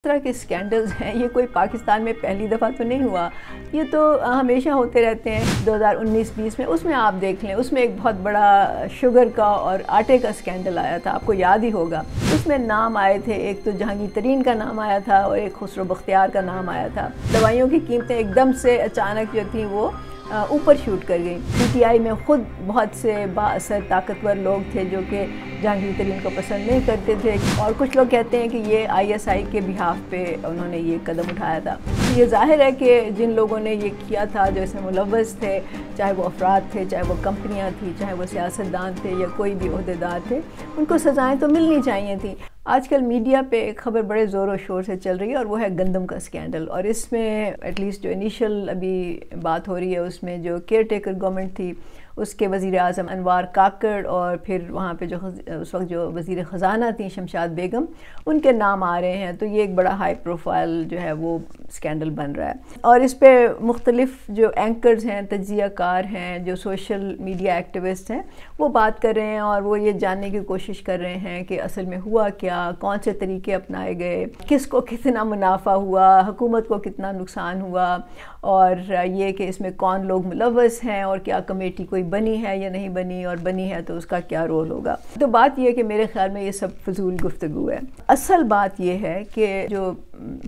طرح کے سکینڈلز ہیں یہ کوئی پاکستان میں پہلی دفعہ تو نہیں ہوا، یہ تو ہمیشہ ہوتے رہتے ہیں۔ 2019-20 میں اس میں آپ دیکھ لیں، اس میں ایک بہت بڑا شوگر کا اور آٹے کا سکینڈل آیا تھا، آپ کو یاد ہی ہوگا۔ اس میں نام آئے تھے، ایک تو جہانگیر ترین کا نام آیا تھا اور ایک خسرو بختیار کا نام آیا تھا۔ دوائیوں کی قیمتیں ایک دم سے اچانک جو تھیں وہ اوپر شوٹ کر گئیں۔ پی ٹی آئی میں خود بہت سے با اثر طاقتور لوگ تھے جو کہ جہانگیر ترین کو پسند نہیں کرتے تھے، اور کچھ لوگ کہتے ہیں کہ یہ آئی ایس آئی کے بہاف پہ انہوں نے یہ قدم اٹھایا تھا۔ یہ ظاہر ہے کہ جن لوگوں نے یہ کیا تھا، جو اس میں ملوث تھے، چاہے وہ افراد تھے، چاہے وہ کمپنیاں تھیں، چاہے وہ سیاستدان تھے یا کوئی بھی عہدیدار تھے، ان کو سزائیں تو ملنی چاہیے تھیں۔ آج کل میڈیا پہ ایک خبر بڑے زور و شور سے چل رہی ہے اور وہ ہے گندم کا سکینڈل، اور اس میں ایٹ لیسٹ جو انیشل ابھی بات ہو رہی ہے اس میں جو کیئر ٹیکر گورنمنٹ تھی اس کے وزیر اعظم انوار کاکڑ اور پھر وہاں پہ جو اس وقت جو وزیر خزانہ تھیں شمشاد بیگم، ان کے نام آ رہے ہیں، تو یہ ایک بڑا ہائی پروفائل جو ہے وہ سکینڈل بن رہا ہے۔ اور اس پہ مختلف جو اینکرز ہیں، تجزیہ کار ہیں، جو سوشل میڈیا ایکٹیوسٹ ہیں، وہ بات کر رہے ہیں اور وہ یہ جاننے کی کوشش کر رہے ہیں کہ اصل میں ہوا کیا، کون سے طریقے اپنائے گئے، کس کو کتنا منافع ہوا، حکومت کو کتنا نقصان ہوا، اور یہ کہ اس میں کون لوگ ملوث ہیں اور کیا کمیٹی کوئی بنی ہے یا نہیں بنی، اور بنی ہے تو اس کا کیا رول ہوگا۔ تو بات یہ ہے کہ میرے خیال میں یہ سب فضول گفتگو ہے۔ اصل بات یہ ہے کہ جو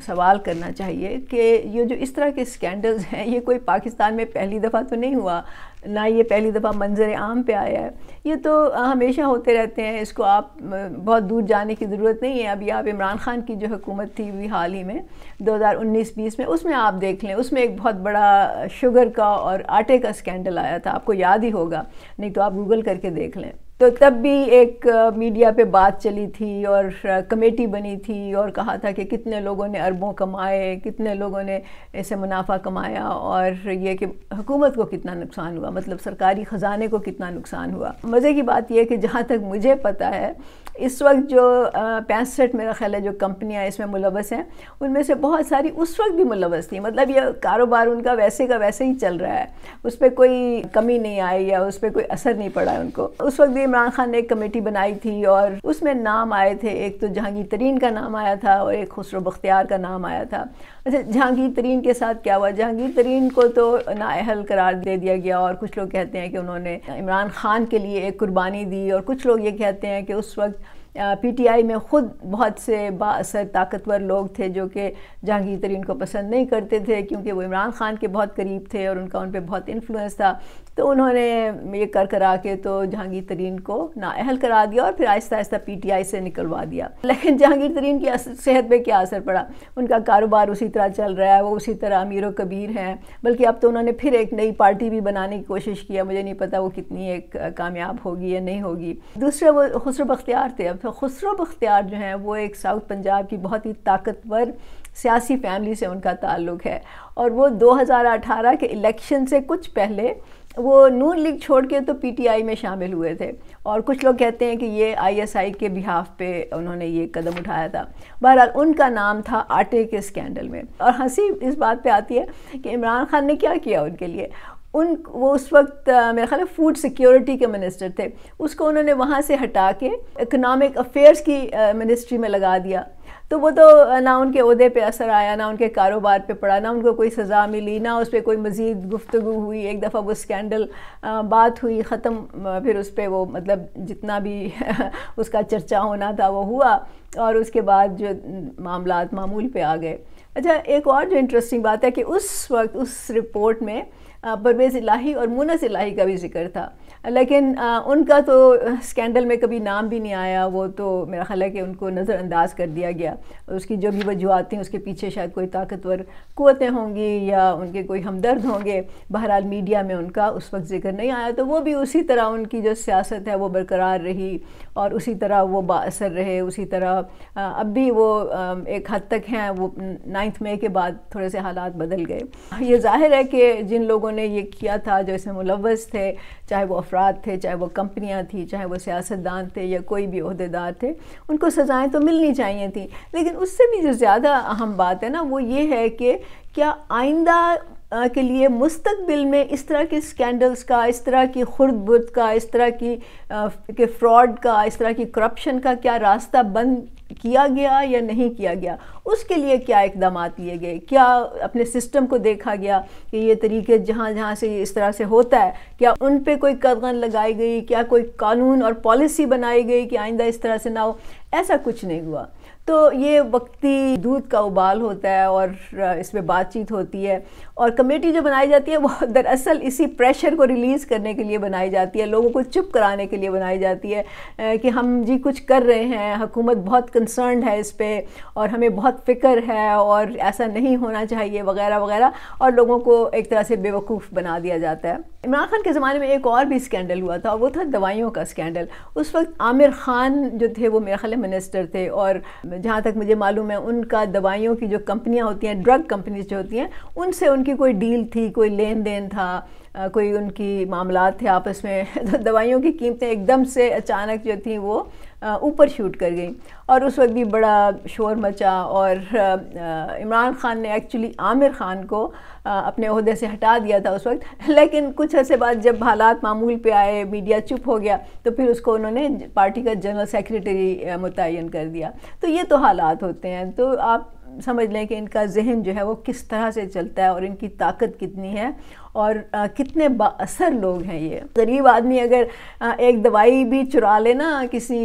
سوال کرنا چاہیے کہ یہ جو اس طرح کے سکینڈلز ہیں یہ کوئی پاکستان میں پہلی دفعہ تو نہیں ہوا، نہ یہ پہلی دفعہ منظر عام پہ آیا ہے، یہ تو ہمیشہ ہوتے رہتے ہیں۔ اس کو آپ بہت دور جانے کی ضرورت نہیں ہے۔ ابھی آپ عمران خان کی جو حکومت تھی بھی حال ہی میں 2019-20 میں، اس میں آپ دیکھ لیں، اس میں ایک بہت بڑا شوگر کا اور آٹے کا سکینڈل آیا تھا، آپ کو یاد ہی ہوگا، نہیں تو آپ گوگل کر کے دیکھ لیں۔ تو تب بھی ایک میڈیا پہ بات چلی تھی اور کمیٹی بنی تھی اور کہا تھا کہ کتنے لوگوں نے اربوں کمائے، کتنے لوگوں نے اسے منافع کمایا، اور یہ کہ حکومت کو کتنا نقصان ہوا، مطلب سرکاری خزانے کو کتنا نقصان ہوا۔ مزے کی بات یہ ہے کہ جہاں تک مجھے پتہ ہے اس وقت جو 65 میرا خیال ہے جو کمپنیاں اس میں ملوث ہیں، ان میں سے بہت ساری اس وقت بھی ملوث تھیں، مطلب یہ کاروبار ان کا ویسے کا ویسے ہی چل رہا ہے، اس پہ کوئی کمی نہیں آئی یا اس پہ کوئی اثر نہیں پڑا ہے ان کو۔ اس وقت بھی عمران خان نے ایک کمیٹی بنائی تھی اور اس میں نام آئے تھے، ایک تو جہانگیر ترین کا نام آیا تھا اور ایک خسرو بختیار کا نام آیا تھا۔ اچھا، جہانگیر ترین کے ساتھ کیا ہوا؟ جہانگیر ترین کو تو نااہل قرار دے دیا گیا، اور کچھ لوگ کہتے ہیں کہ انہوں نے عمران خان کے لیے ایک قربانی دی، اور کچھ لوگ یہ کہتے ہیں کہ اس وقت پی ٹی آئی میں خود بہت سے با اثر طاقتور لوگ تھے جو کہ جہانگیر ترین کو پسند نہیں کرتے تھے کیونکہ وہ عمران خان کے بہت قریب تھے اور ان پہ بہت انفلوئنس تھا، تو انہوں نے یہ کرا کے تو جہانگیر ترین کو نااہل کرا دیا اور پھر آہستہ آہستہ پی ٹی آئی سے نکلوا دیا۔ لیکن جہانگیر ترین کی صحت پہ کیا اثر پڑا؟ ان کا کاروبار اسی طرح چل رہا ہے، وہ اسی طرح امیر و کبیر ہیں، بلکہ اب تو انہوں نے پھر ایک نئی پارٹی بھی بنانے کی کوشش کیا، مجھے نہیں پتا وہ کتنی ایک کامیاب ہوگی یا نہیں ہوگی۔ دوسرے وہ خسرو بختیار تھے۔ اب تو خسرو بختیار جو ہیں وہ ایک ساؤتھ پنجاب کی بہت ہی طاقتور سیاسی فیملی سے ان کا تعلق ہے، اور وہ 2018 کے الیکشن سے کچھ پہلے وہ نون لیگ چھوڑ کے تو پی ٹی آئی میں شامل ہوئے تھے، اور کچھ لوگ کہتے ہیں کہ یہ آئی ایس آئی کے بہاف پہ انہوں نے یہ قدم اٹھایا تھا۔ بہرحال ان کا نام تھا آٹے کے سکینڈل میں، اور ہنسی اس بات پہ آتی ہے کہ عمران خان نے کیا کیا ان کے لیے۔ وہ اس وقت میرا خیال ہے فوڈ سیکیورٹی کے منسٹر تھے، اس کو انہوں نے وہاں سے ہٹا کے اکنامک افیئرز کی منسٹری میں لگا دیا، تو وہ تو نہ ان کے عہدے پہ اثر آیا، نہ ان کے کاروبار پہ پڑا، نہ ان کو کوئی سزا ملی، نہ اس پہ کوئی مزید گفتگو ہوئی۔ ایک دفعہ وہ سکینڈل بات ہوئی، ختم، پھر اس پہ وہ مطلب جتنا بھی اس کا چرچا ہونا تھا وہ ہوا، اور اس کے بعد جو معاملات معمول پہ آ گئے۔ اچھا، ایک اور جو انٹرسٹنگ بات ہے کہ اس وقت اس رپورٹ میں پرویز الہی اور مونس الہی کا بھی ذکر تھا، لیکن ان کا تو سکینڈل میں کبھی نام بھی نہیں آیا، وہ تو میرا خیال ہے کہ ان کو نظر انداز کر دیا گیا۔ اس کی جو بھی وجوہات تھیں اس کے پیچھے شاید کوئی طاقتور قوتیں ہوں گی یا ان کے کوئی ہمدرد ہوں گے، بہرحال میڈیا میں ان کا اس وقت ذکر نہیں آیا، تو وہ بھی اسی طرح ان کی جو سیاست ہے وہ برقرار رہی اور اسی طرح وہ با اثر رہے، اسی طرح اب بھی وہ ایک حد تک ہیں۔ وہ 9 مئی کے بعد تھوڑے سے حالات بدل گئے۔ یہ ظاہر ہے کہ جن لوگوں نے یہ کیا تھا، جو اس میں ملوث تھے، چاہے وہ افراد تھے، چاہے وہ کمپنیاں تھیں، چاہے وہ سیاستدان تھے یا کوئی بھی عہدیدار تھے، ان کو سزائیں تو ملنی چاہیے تھیں، لیکن اس سے بھی جو زیادہ اہم بات ہے نا وہ یہ ہے کہ کیا آئندہ کے لیے مستقبل میں اس طرح کے سکینڈلز کا، اس طرح کی خرد برد کا، اس طرح کی فراڈ کا، اس طرح کی کرپشن کا کیا راستہ بند کیا گیا یا نہیں کیا گیا، اس کے لیے کیا اقدامات لیے گئے، کیا اپنے سسٹم کو دیکھا گیا کہ یہ طریقے جہاں جہاں سے اس طرح سے ہوتا ہے کیا ان پہ کوئی قدغن لگائی گئی، کیا کوئی قانون اور پالیسی بنائی گئی کہ آئندہ اس طرح سے نہ ہو. ایسا کچھ نہیں ہوا. تو یہ وقتی دودھ کا ابال ہوتا ہے اور اس میں بات چیت ہوتی ہے، اور کمیٹی جو بنائی جاتی ہے وہ دراصل اسی پریشر کو ریلیز کرنے کے لیے بنائی جاتی ہے، لوگوں کو چپ کرانے کے لیے بنائی جاتی ہے کہ ہم جی کچھ کر رہے ہیں، حکومت بہت کنسرنڈ ہے اس پہ اور ہمیں بہت فکر ہے اور ایسا نہیں ہونا چاہیے وغیرہ وغیرہ، اور لوگوں کو ایک طرح سے بے وقوف بنا دیا جاتا ہے. عمران خان کے زمانے میں ایک اور بھی اسکینڈل ہوا تھا، وہ تھا دوائیوں کا اسکینڈل. اس وقت عامر خان جو تھے وہ میرے خیال منسٹر تھے، اور جہاں تک مجھے معلوم ہے ان کا دوائیوں کی جو کمپنیاں ہوتی ہیں، ڈرگ کمپنیز جو ہوتی ہیں، ان سے ان کی کوئی ڈیل تھی، کوئی لین دین تھا، کوئی ان کی معاملات تھے آپس میں. دوائیوں کی قیمتیں ایک دم سے اچانک جو تھیں وہ اوپر شوٹ کر گئیں، اور اس وقت بھی بڑا شور مچا، اور عمران خان نے ایکچولی عامر خان کو اپنے عہدے سے ہٹا دیا تھا اس وقت. لیکن کچھ عرصے بعد جب حالات معمول پہ آئے، میڈیا چپ ہو گیا، تو پھر اس کو انہوں نے پارٹی کا جنرل سیکریٹری متعین کر دیا. تو یہ تو حالات ہوتے ہیں. تو آپ سمجھ لیں کہ ان کا ذہن جو ہے وہ کس طرح سے چلتا ہے، اور ان کی طاقت کتنی ہے، اور کتنے با اثر لوگ ہیں. یہ غریب آدمی اگر ایک دوائی بھی چرا لے نا کسی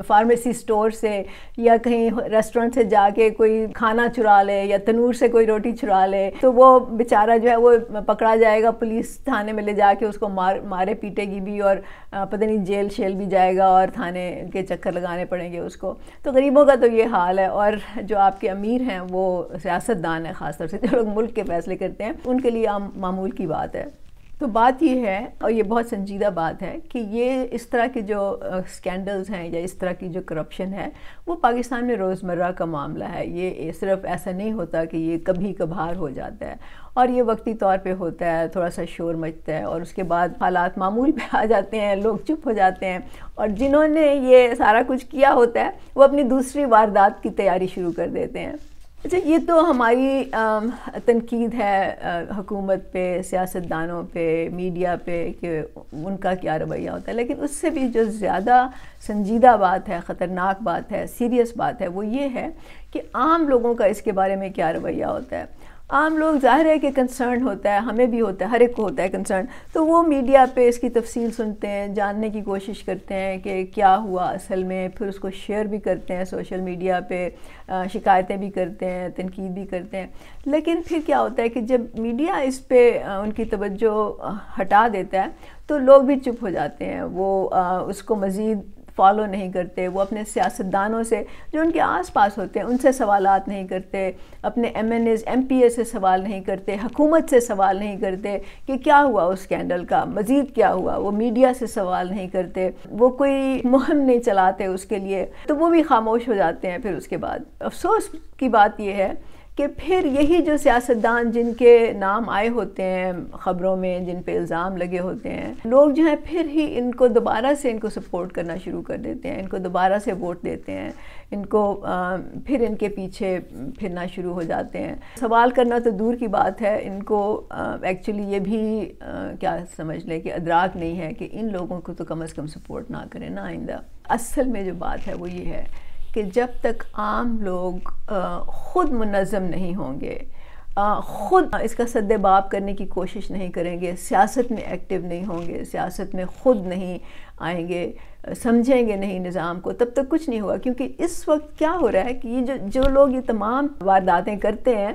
فارمیسی سٹور سے، یا کہیں ریسٹورنٹ سے جا کے کوئی کھانا چرا لے، یا تنور سے کوئی روٹی چرا لے، تو وہ بیچارہ جو ہے وہ پکڑا جائے گا، پولیس تھانے میں لے جا کے اس کو مارے پیٹے گی بھی، اور پتہ نہیں جیل شیل بھی جائے گا، اور تھانے کے چکر لگانے پڑیں گے اس کو. تو غریبوں کا تو یہ حال ہے. اور جو آپ کے امیر ہیں وہ سیاستدان ہیں، خاص طور سے جو لوگ ملک کے فیصلے کرتے ہیں، ان کے لیے عام معمول کی بات ہے. تو بات یہ ہے، اور یہ بہت سنجیدہ بات ہے، کہ یہ اس طرح کے جو سکینڈلز ہیں یا اس طرح کی جو کرپشن ہے وہ پاکستان میں روزمرہ کا معاملہ ہے. یہ صرف ایسا نہیں ہوتا کہ یہ کبھی کبھار ہو جاتا ہے، اور یہ وقتی طور پہ ہوتا ہے، تھوڑا سا شور مچتا ہے، اور اس کے بعد حالات معمول پہ آ جاتے ہیں، لوگ چپ ہو جاتے ہیں، اور جنہوں نے یہ سارا کچھ کیا ہوتا ہے وہ اپنی دوسری واردات کی تیاری شروع کر دیتے ہیں. اچھا، یہ تو ہماری تنقید ہے حکومت پہ، سیاستدانوں پہ، میڈیا پہ، کہ ان کا کیا رویہ ہوتا ہے. لیکن اس سے بھی جو زیادہ سنجیدہ بات ہے، خطرناک بات ہے، سیریس بات ہے، وہ یہ ہے کہ عام لوگوں کا اس کے بارے میں کیا رویہ ہوتا ہے. عام لوگ ظاہر ہے کہ کنسرن ہوتا ہے، ہمیں بھی ہوتا ہے، ہر ایک کو ہوتا ہے کنسرن. تو وہ میڈیا پہ اس کی تفصیل سنتے ہیں، جاننے کی کوشش کرتے ہیں کہ کیا ہوا اصل میں، پھر اس کو شیئر بھی کرتے ہیں سوشل میڈیا پہ، شکایتیں بھی کرتے ہیں، تنقید بھی کرتے ہیں. لیکن پھر کیا ہوتا ہے کہ جب میڈیا اس پہ ان کی توجہ ہٹا دیتا ہے تو لوگ بھی چپ ہو جاتے ہیں، وہ اس کو مزید فالو نہیں کرتے. وہ اپنے سیاستدانوں سے جو ان کے آس پاس ہوتے ہیں ان سے سوالات نہیں کرتے، اپنے M N As M P A سے سوال نہیں کرتے، حکومت سے سوال نہیں کرتے کہ کیا ہوا اس اسکینڈل کا، مزید کیا ہوا. وہ میڈیا سے سوال نہیں کرتے، وہ کوئی مہم نہیں چلاتے اس کے لیے، تو وہ بھی خاموش ہو جاتے ہیں. پھر اس کے بعد افسوس کی بات یہ ہے کہ پھر یہی جو سیاستدان جن کے نام آئے ہوتے ہیں خبروں میں، جن پہ الزام لگے ہوتے ہیں، لوگ جو ہیں پھر ہی ان کو دوبارہ سے ان کو سپورٹ کرنا شروع کر دیتے ہیں، ان کو دوبارہ سے ووٹ دیتے ہیں، ان کو پھر ان کے پیچھے پھرنا شروع ہو جاتے ہیں. سوال کرنا تو دور کی بات ہے، ان کو ایکچولی یہ بھی کیا سمجھ لیں کہ ادراک نہیں ہے کہ ان لوگوں کو تو کم از کم سپورٹ نہ کریں نا آئندہ. اصل میں جو بات ہے وہ یہ ہے کہ جب تک عام لوگ خود منظم نہیں ہوں گے، خود اس کا سد باب کرنے کی کوشش نہیں کریں گے، سیاست میں ایکٹیو نہیں ہوں گے، سیاست میں خود نہیں آئیں گے، سمجھیں گے نہیں نظام کو، تب تک کچھ نہیں ہوا. کیونکہ اس وقت کیا ہو رہا ہے کہ یہ جو لوگ یہ تمام وارداتیں کرتے ہیں،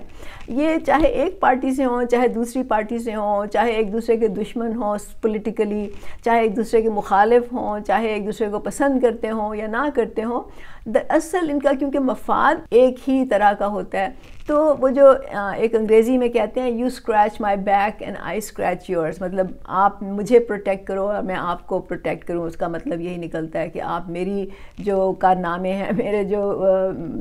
یہ چاہے ایک پارٹی سے ہوں، چاہے دوسری پارٹی سے ہوں، چاہے ایک دوسرے کے دشمن ہوں پولیٹیکلی، چاہے ایک دوسرے کے مخالف ہوں، چاہے ایک دوسرے کو پسند کرتے ہوں یا نہ کرتے ہوں، دراصل ان کا کیونکہ مفاد ایک ہی طرح کا ہوتا ہے. تو وہ جو ایک انگریزی میں کہتے ہیں you scratch my back and I scratch yours, مطلب آپ مجھے پروٹیکٹ کرو اور میں آپ کو پروٹیکٹ کروں. اس کا مطلب یہی نکلتا ہے کہ آپ میری جو کارنامے ہیں، میرے جو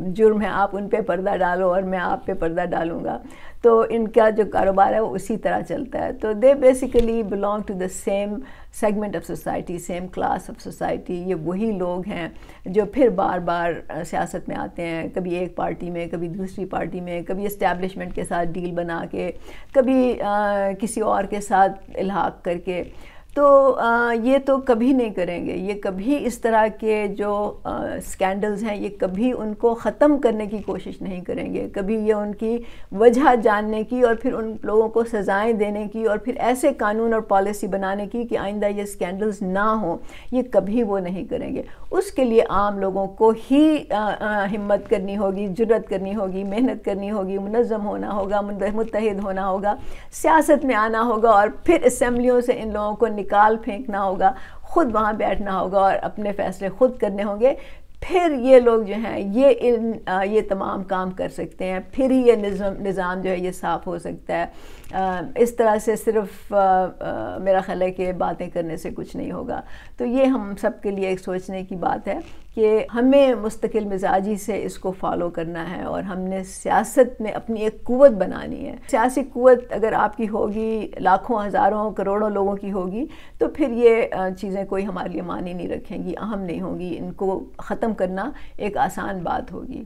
جرم ہیں، آپ ان پہ پردہ ڈالو اور میں آپ پہ پردہ ڈالوں گا. تو ان کا جو کاروبار ہے وہ اسی طرح چلتا ہے. تو they basically belong to the same segment of society, same class of society. یہ وہی لوگ ہیں جو پھر بار بار سیاست میں آتے ہیں، کبھی ایک پارٹی میں، کبھی دوسری پارٹی میں، کبھی اسٹیبلشمنٹ کے ساتھ ڈیل بنا کے، کبھی کسی اور کے ساتھ الحاق کر کے. تو یہ تو کبھی نہیں کریں گے، یہ کبھی اس طرح کے جو سکینڈلز ہیں یہ کبھی ان کو ختم کرنے کی کوشش نہیں کریں گے، کبھی یہ ان کی وجہ جاننے کی اور پھر ان لوگوں کو سزائیں دینے کی اور پھر ایسے قانون اور پالیسی بنانے کی کہ آئندہ یہ سکینڈلز نہ ہوں، یہ کبھی وہ نہیں کریں گے۔ اس کے لیے عام لوگوں کو ہی ہمت کرنی ہوگی، جرأت کرنی ہوگی، محنت کرنی ہوگی، منظم ہونا ہوگا، متحد ہونا ہوگا، سیاست میں آنا ہوگا اور پھر اسمبلیوں سے ان لوگوں کو نکال پھینکنا ہوگا، خود وہاں بیٹھنا ہوگا اور اپنے فیصلے خود کرنے ہوں گے۔ پھر یہ لوگ جو ہیں یہ تمام کام کر سکتے ہیں، پھر ہی یہ نظام جو ہے یہ صاف ہو سکتا ہے۔ اس طرح سے صرف میرا خیال ہے کہ باتیں کرنے سے کچھ نہیں ہوگا۔ تو یہ ہم سب کے لیے ایک سوچنے کی بات ہے کہ ہمیں مستقل مزاجی سے اس کو فالو کرنا ہے اور ہم نے سیاست میں اپنی ایک قوت بنانی ہے۔ سیاسی قوت اگر آپ کی ہوگی، لاکھوں ہزاروں کروڑوں لوگوں کی ہوگی، تو پھر یہ چیزیں کوئی ہمارے لیے معنی نہیں رکھیں گی، اہم نہیں ہوگی، ان کو ختم کرنا ایک آسان بات ہوگی۔